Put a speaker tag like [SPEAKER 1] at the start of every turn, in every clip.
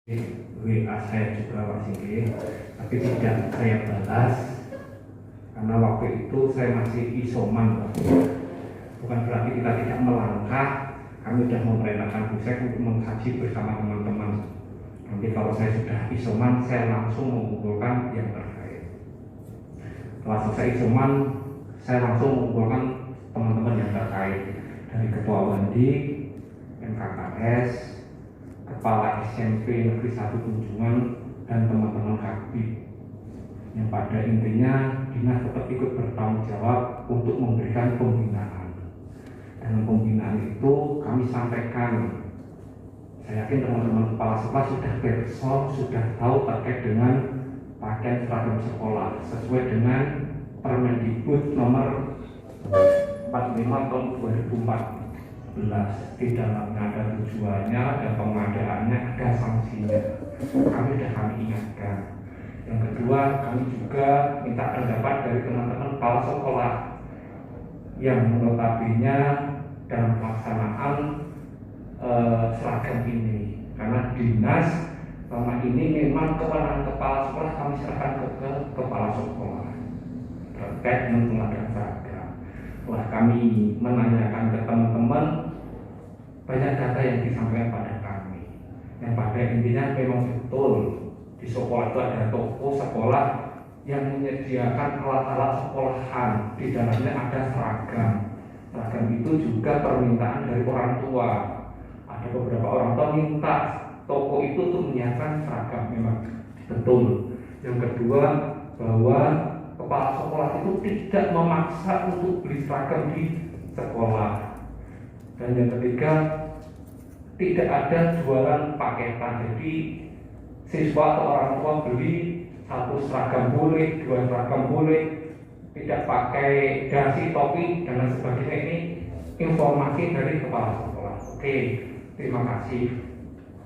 [SPEAKER 1] WA saya juga masih, tapi tidak saya balas karena waktu itu saya masih isoman. Bukan berarti kita tidak melangkah, kami sudah memerintahkan Busek untuk mengkaji bersama teman-teman. Nanti kalau saya sudah isoman, saya langsung mengumpulkan yang terkait. Setelah selesai isoman, saya langsung mengumpulkan teman-teman yang terkait, dari Ketua Wandi, MKKS, Kepala SMP Negeri 1 Tunjungan, dan teman-teman Habib. Yang pada intinya dinas tetap ikut bertanggung jawab untuk memberikan pembinaan. Dan pembinaan itu kami sampaikan. Saya yakin teman-teman kepala sekolah sudah bersol, sudah tahu terkait dengan pakaian seragam sekolah sesuai dengan Permendikbud nomor 45 tahun 2014. Di dalamnya ada tujuannya, ada pengadaannya, ada sanksinya. Kami ingatkan. Yang kedua, kami juga minta pendapat dari teman-teman kepala sekolah yang notabene dalam pelaksanaan seragam ini, karena dinas selama ini memang kewenangan kepala sekolah kami serahkan ke kepala sekolah terkait dengan pengadaan seragam. Setelah kami menanyakan ke teman-teman, banyak data yang disampaikan pada kami, yang pada intinya memang betul di sekolah itu ada toko sekolah yang menyediakan alat-alat sekolahan, di dalamnya ada seragam. Seragam itu juga permintaan dari orang tua. Ada beberapa orang tua minta toko itu untuk menyiapkan seragam, memang betul. Yang kedua, bahwa kepala sekolah itu tidak memaksa untuk beli seragam di sekolah. Dan yang ketiga, tidak ada jualan paketan. Jadi siswa atau orang tua beli satu seragam boleh, dua seragam boleh, tidak pakai dasi, topi, dan lain sebagainya. Ini informasi dari kepala sekolah. Oke, terima kasih.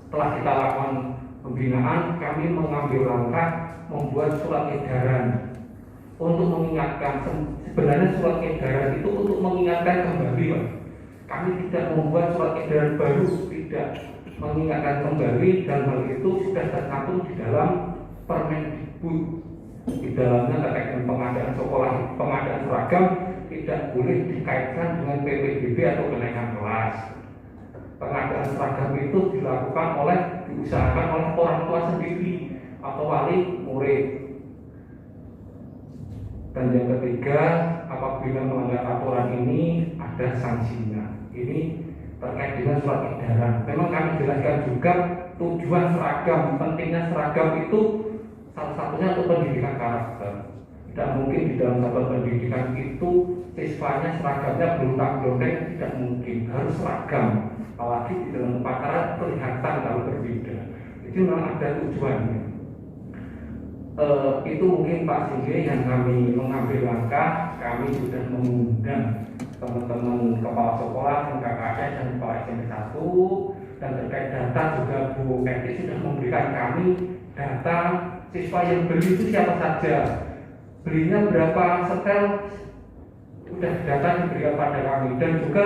[SPEAKER 1] Setelah kita lakukan pembinaan, kami mengambil langkah membuat surat edaran untuk mengingatkan. Sebenarnya surat edaran itu untuk mengingatkan kembali, Pak. Kami tidak membuat surat edaran baru, tidak, mengingatkan kembali, dan hal itu sudah tercantum di dalam Permendikbud. Di dalamnya terkait dengan pengadaan sekolah, pengadaan seragam tidak boleh dikaitkan dengan PPDB atau kenaikan kelas. Pengadaan seragam itu diusahakan oleh orang tua sendiri atau wali murid. Dan yang ketiga, apabila melanggar aturan ini ada sanksinya. Ini terkait dengan surat edaran. Memang kami jelaskan juga tujuan seragam, pentingnya seragam itu salah satunya untuk pendidikan karakter. Tidak mungkin di dalam satuan pendidikan itu siswanya seragamnya belum-belum, tidak mungkin, harus seragam. Apalagi di dalam upacara kelihatan kalau berbeda. Itu memang ada tujuannya. Itu mungkin Pak Singgih yang kami mengambil langkah. Kami sudah mengundang teman-teman kepala sekolah, MKKS, dan kepala SMP 1, dan terkait data juga Bu Eti sudah memberikan kami data siswa yang beli itu siapa saja, belinya berapa setel, sudah data diberikan pada kami, dan juga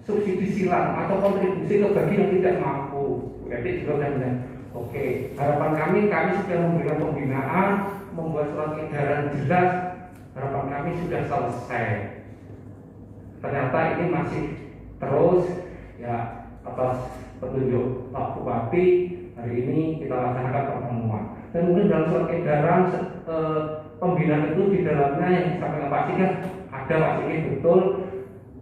[SPEAKER 1] subsidi silang atau kontribusi ke bagi yang tidak mampu. Bu Eti juga sudah bilang, oke, harapan kami sudah memberikan pembinaan, membuat surat edaran jelas, harapan kami sudah selesai. Ternyata ini masih terus, ya, atas petunjuk Pak Bupati, hari ini kita laksanakan pertemuan. Dan mungkin dalam surat edaran pembinaan itu di dalamnya yang disampaikan Pak Singgih ada, Pak Singgih, betul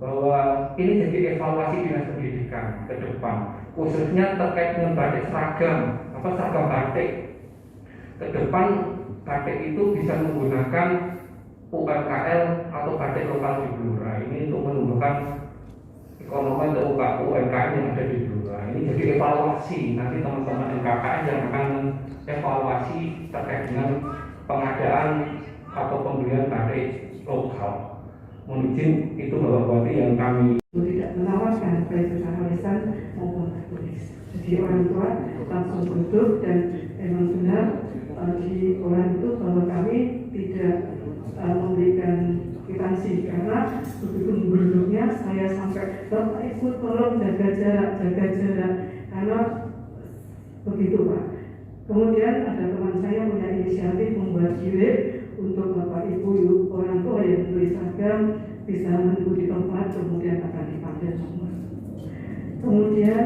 [SPEAKER 1] bahwa ini jadi evaluasi dinas pendidikan ke depan, khususnya terkait dengan batik seragam, seragam batik. Ke depan batik itu bisa menggunakan UMKL atau batik lokal di Blora. Ini untuk menumbuhkan ekonomi atau UMKM yang ada di Blora. Ini jadi evaluasi, nanti teman-teman MKKM yang akan evaluasi terkait dengan pengadaan atau pembelian batik lokal. Mohon izin, itu Bapak Bupati yang kami
[SPEAKER 2] tidak menawarkan baik secara lisan maupun tertulis. Jadi orang tua langsung duduk, dan memang benar di orang itu bahwa kami tidak memberikan kwitansi, karena begitu duduknya saya sampai Bapak ikut tolong jaga jarak, karena begitu Pak. tua. Kemudian ada teman saya punya inisiatif membuat gilet untuk Bapak Ibu orang tua yang beli seragam bisa menunggu di tempat, kemudian akan dipanggil nomor. Kemudian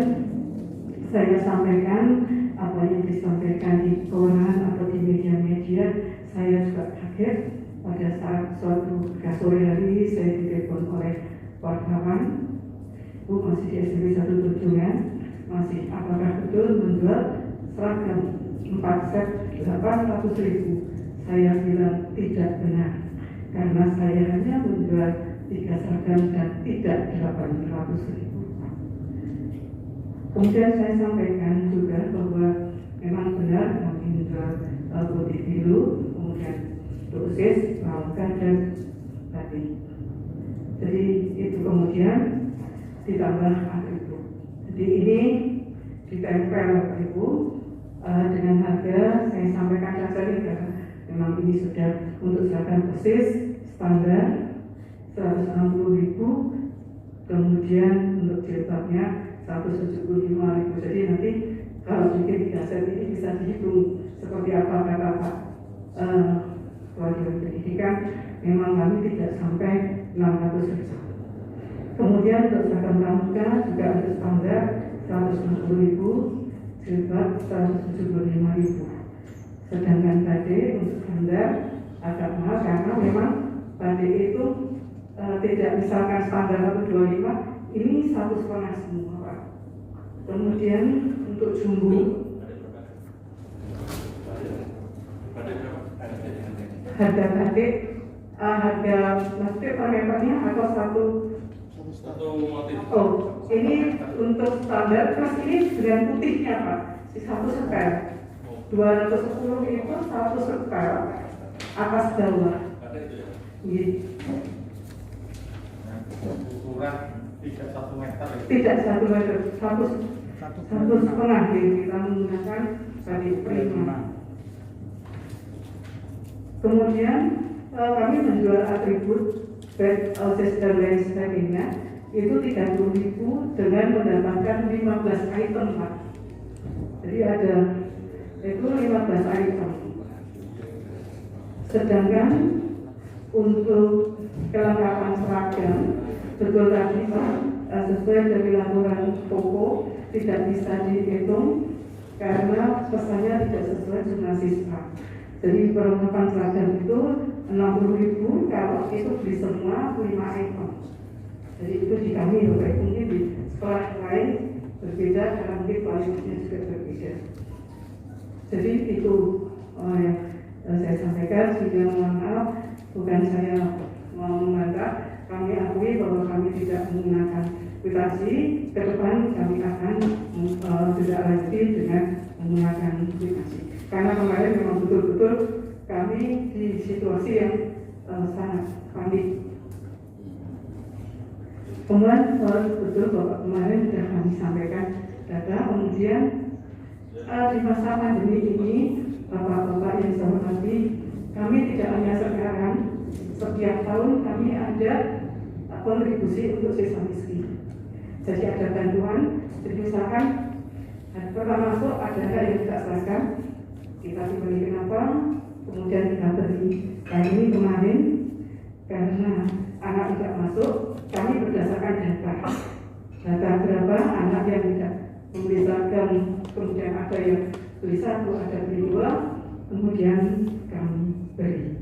[SPEAKER 2] saya sampaikan apa yang disampaikan di koran atau di media-media. Saya juga kaget pada saat suatu sore hari saya ditelepon oleh wartawan, Bu masih di SMP 1 Tunjungan, masih apakah betul menjual seragam 4 set 800.000? Saya bilang tidak benar, karena saya hanya menjual 3 seragam dan tidak 800.000. Kemudian saya sampaikan juga bahwa memang benar kami menjual putih biru, kemudian dosis, pramuka dan batik. Jadi itu kemudian ditambah atribut. Jadi ini ditempel Ibu dengan harga saya sampaikan saja nih, karena memang ini sudah untuk seragam persis standar 160.000, kemudian untuk jilbabnya 175.000. Jadi nanti kalau bikin 3 set ini bisa dihitung seperti apa kata Pak Kewajiban Pendidikan, memang kami tidak sampai 600.000. Kemudian untuk seragam pramuka juga ada standar 160.000, jilbab 175.000. Sedangkan batik untuk standar agak mahal karena memang batik itu tidak misalkan standar 125, ini 1,5 semua Pak. Kemudian untuk jumbo harga batik, harga batik per meternya atau satu motif. Oh, ini untuk standar plus ini dengan putihnya Pak, si 1 setel 210 itu 1 setel atas bawah.
[SPEAKER 3] Ukuran tidak 1 meter.
[SPEAKER 2] Tidak 1 meter, 1,5 kita menggunakan batik prima. Kemudian kami menjual atribut bed, outfit dan lain sebagainya itu 30.000 dengan mendapatkan 15 item Pak. Jadi ada itu 15 item. Sedangkan untuk kelengkapan seragam betul tadi Pak, sesuai dari laporan pokok tidak bisa dihitung karena pesannya tidak sesuai jumlah siswa. Jadi perlengkapan seragam itu 60.000 kalau itu beli semua 5 item. Jadi itu di kami Bapak Ibu, mungkin di sekolah lain berbeda karena mungkin kualitasnya juga berbeda. Jadi itu yang saya sampaikan. Sudah mohon maaf, bukan saya mau membantah, kami akui bahwa kami tidak menggunakan kwitansi. Ke depan kami akan tidak lanjuti dengan menggunakan kwitansi. Karena kemarin memang betul-betul kami di situasi yang sangat panik. Kemudian betul Bapak kemarin sudah kami sampaikan data. Kemudian di masa pandemi ini Bapak-bapak yang saya hormati, kami tidak hanya sekarang, setiap tahun kami ada kontribusi untuk siswa miskin. Jadi ada bantuan, jadi misalkan pertama masuk ada yang tidak seragam, kita diberi kenapa, kemudian kita beri. Dan ini kemarin karena anak tidak masuk, kami berdasarkan data berapa anak yang tidak membeli seragam, kemudian ada yang beli 1, ada beli 2, kemudian kami beri.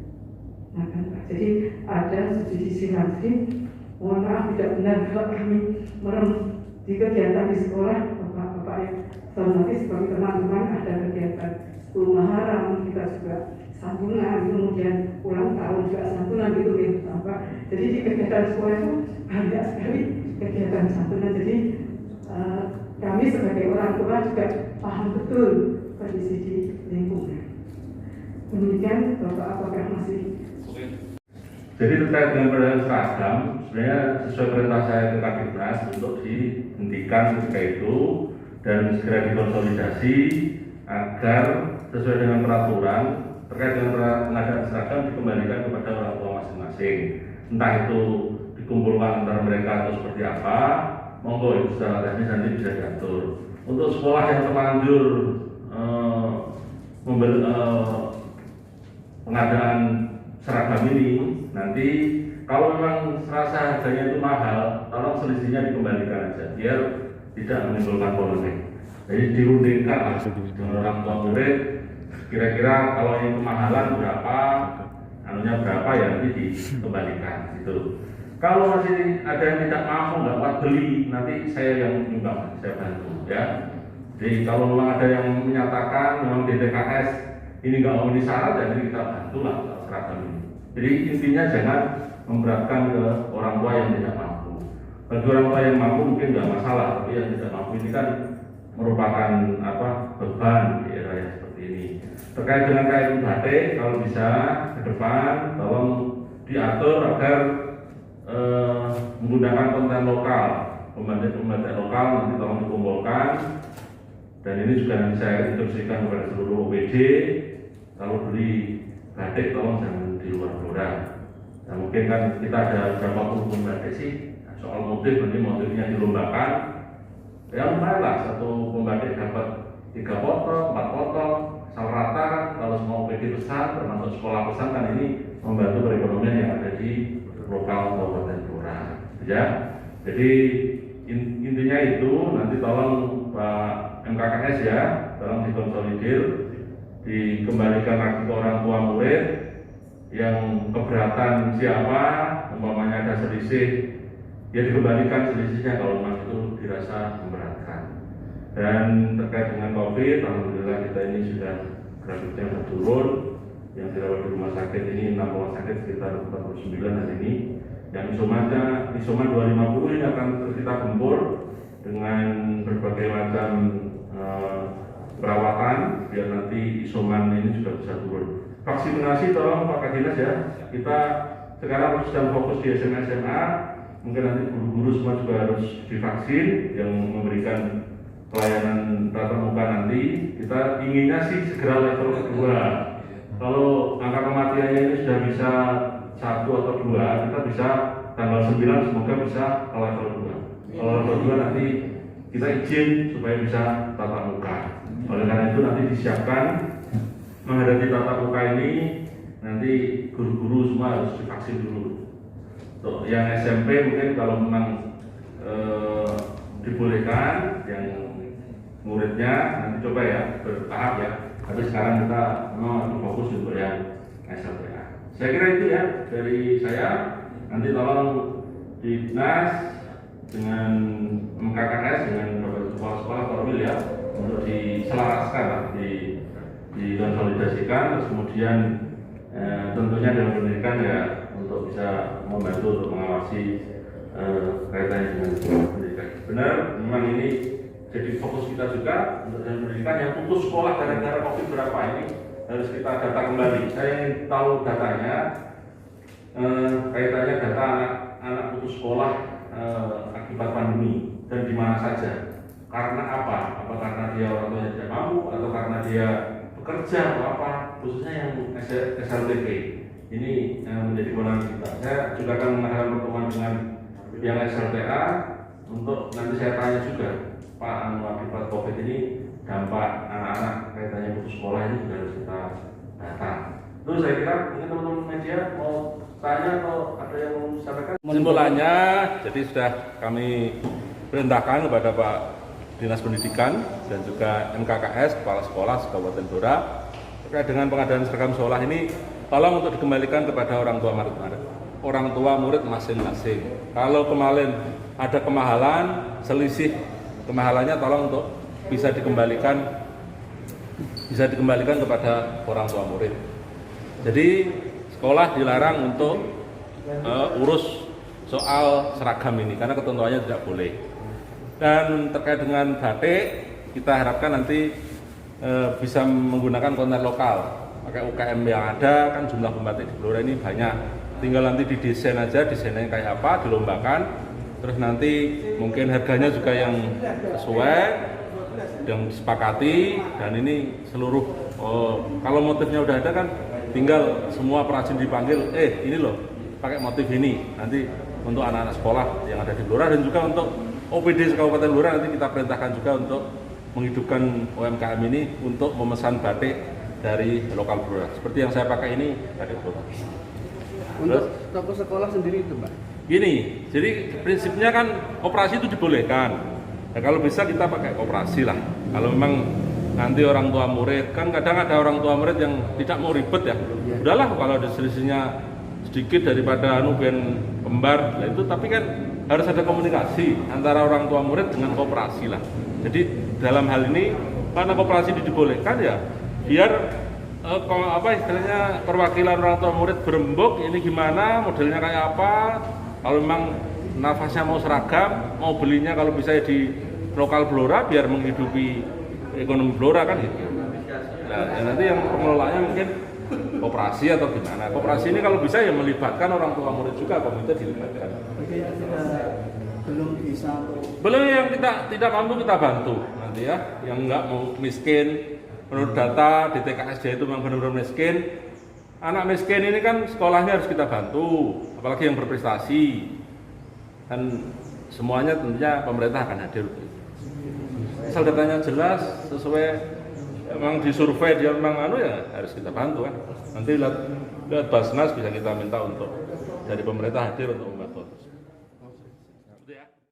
[SPEAKER 2] Nah, jadi ada sisi lagi, mohon maaf tidak benar kalau kami merem di kegiatan di sekolah. Bapak-bapak yang saya hormati, seperti teman-teman ada kegiatan 10 Muharram, kita juga santunan, kemudian ulang tahun juga santunan gitu ya Bapak. Jadi di kegiatan sekolah itu banyak sekali kegiatan santunan. Jadi kami sebagai orang tua juga paham betul kondisi di lingkungan. Kemudian Bapak apakah masih?
[SPEAKER 1] Jadi terkait dengan perbedaan seragam, sebenarnya sesuai perintah saya ke Kadipnas untuk dihentikan ketika itu dan segera dikonsolidasi agar sesuai dengan peraturan terkait dengan pengadaan seragam dikembalikan kepada orang tua masing-masing. Entah itu dikumpulkan antara mereka atau seperti apa, monggo itu secara teknis nanti bisa diatur. Untuk sekolah yang terlanjur
[SPEAKER 4] ini nanti kalau memang serasa harganya itu mahal, tolong selisihnya dikembalikan aja biar tidak menimbulkan polemik. Jadi dirundingkan lah dengan orang tua murid, kira-kira kalau yang kemahalan berapa, anunya berapa ya nanti dikembalikan gitu. Kalau masih ada yang tidak mampu nggak kuat beli, nanti saya yang nyumbang, saya bantu ya. Jadi kalau memang ada yang menyatakan memang DTKS ini nggak memenuhi syarat, jadi kita bantulah seragam ini. Jadi intinya jangan memberatkan ke orang tua yang tidak mampu. Bagi orang tua yang mampu mungkin nggak masalah, tapi yang tidak mampu ini kan merupakan beban di era yang seperti ini. Terkait dengan kain batik, kalau bisa ke depan tolong diatur agar menggunakan konten lokal, pembatik lokal nanti tolong dikumpulkan. Dan ini juga nanti saya instruksikan kepada seluruh OPD, kalau beli batik tolong jangan di luar Blora. Nah, mungkin kan kita ada berapa puluh pembatik sih, soal motif nanti motifnya dilombakan. Ya lumayan lah, satu pembatik dapat 3 potong, 4 potong, asal rata. Kalau semua OPD besar, termasuk sekolah besar kan ini membantu perekonomian yang ada di lokal Kabupaten Blora. Ya, jadi intinya itu nanti tolong Pak MKKS ya, tolong dikonsolidir, dikembalikan lagi ke orang tua murid yang keberatan siapa, umpamanya ada selisih, ya dikembalikan selisihnya kalau memang itu dirasa memberatkan. Dan terkait dengan COVID, alhamdulillah kita ini sudah grafiknya sudah turun. Yang dirawat di rumah sakit ini 6 rumah sakit sekitar 49 hari ini. Yang isoman 250 ini akan kita gempur dengan berbagai macam perawatan biar nanti isoman ini juga bisa turun. Vaksinasi tolong Pak Kadinas ya, kita sekarang sedang fokus di SMA, mungkin nanti guru-guru semua juga harus divaksin yang memberikan pelayanan tatap muka nanti. Kita inginnya sih segera level kedua. Kalau angka kematiannya ini sudah bisa 1 atau 2, kita bisa tanggal 9 semoga bisa ke level 2. Kalau level 2 nanti kita izin supaya bisa tatap muka. Oleh karena itu nanti disiapkan menghadapi tatap muka ini, nanti guru-guru semua harus divaksin dulu. Untuk yang SMP mungkin kalau memang dibolehkan, yang muridnya nanti coba ya bertahap ya. Tapi sekarang kita mau fokus untuk yang SLTA. Saya kira itu ya dari saya. Nanti tolong di Dinas dengan MKKS dengan beberapa sekolah-sekolah formil ya untuk diselaraskan lah, dikonsolidasikan, terus kemudian tentunya dalam pendidikan ya untuk bisa membantu untuk mengawasi kaitannya dengan pendidikan. Benar, memang ini jadi fokus kita juga untuk dalam pendidikan. Yang putus sekolah gara-gara COVID berapa ini harus kita data kembali. Saya ingin tahu datanya, kaitannya data anak putus sekolah akibat pandemi dan di mana saja. Karena apa? Apa karena dia orang tuanya tidak mampu atau karena dia bekerja atau apa? Khususnya yang SLTP ini menjadi kewenangan kita. Saya juga akan mengadakan pertemuan dengan yang SLTA untuk nanti saya tanya juga, Pak, akibat COVID ini dampak anak-anak kaitannya putus sekolah ini juga harus kita data. Terus saya kira mungkin teman-teman media mau tanya atau ada yang mau disampaikan.
[SPEAKER 5] Kesimpulannya, jadi sudah kami perintahkan kepada Pak Dinas Pendidikan dan juga MKKS, Kepala Sekolah Kabupaten Blora, terkait dengan pengadaan seragam sekolah ini, tolong untuk dikembalikan kepada orang tua murid masing-masing. Kalau kemarin ada kemahalan, selisih kemahalannya tolong untuk bisa dikembalikan kepada orang tua murid. Jadi sekolah dilarang untuk urus soal seragam ini karena ketentuannya tidak boleh. Dan terkait dengan batik, kita harapkan nanti bisa menggunakan konten lokal, pakai UKM yang ada. Kan jumlah pembatik di Blora ini banyak, tinggal nanti didesain aja, desainnya kayak apa, dilombakan, terus nanti mungkin harganya juga yang sesuai, yang disepakati. Dan ini seluruh kalau motifnya udah ada kan tinggal semua perajin dipanggil, ini loh pakai motif ini, nanti untuk anak-anak sekolah yang ada di Blora dan juga untuk OPD Kabupaten Blora nanti kita perintahkan juga untuk menghidupkan UMKM ini untuk memesan batik dari lokal Blora. Seperti yang saya pakai ini batik Blora.
[SPEAKER 6] Untuk toko sekolah sendiri itu, Pak?
[SPEAKER 5] Gini, jadi prinsipnya kan koperasi itu dibolehkan. Ya, kalau bisa kita pakai koperasi lah. Kalau memang nanti orang tua murid, kan kadang ada orang tua murid yang tidak mau ribet ya. Udahlah kalau ada selisihnya sedikit daripada ben kembar, nah itu tapi kan harus ada komunikasi antara orang tua murid dengan koperasi lah. Jadi dalam hal ini karena koperasi dibolehkan ya, biar istilahnya perwakilan orang tua murid berembuk ini gimana, modelnya kayak apa. Kalau memang nafasnya mau seragam, mau belinya kalau bisa di lokal Blora biar menghidupi ekonomi Blora kan gitu. Nah, ya nanti yang pengelolanya mungkin koperasi atau gimana. Koperasi ini kalau bisa ya melibatkan orang tua murid juga, komite dilibatkan.
[SPEAKER 6] Oke, belum bisa.
[SPEAKER 5] Belum, yang kita tidak mampu kita bantu nanti ya. Yang enggak mau miskin, menurut data di TKSJ itu memang benar-benar miskin. Anak miskin ini kan sekolahnya harus kita bantu, apalagi yang berprestasi. Dan semuanya tentunya pemerintah akan hadir. Asal datanya jelas, sesuai memang disurvei dia memang ya harus kita bantu kan. Nanti lihat Basnas bisa kita minta untuk dari pemerintah hadir untuk membantu.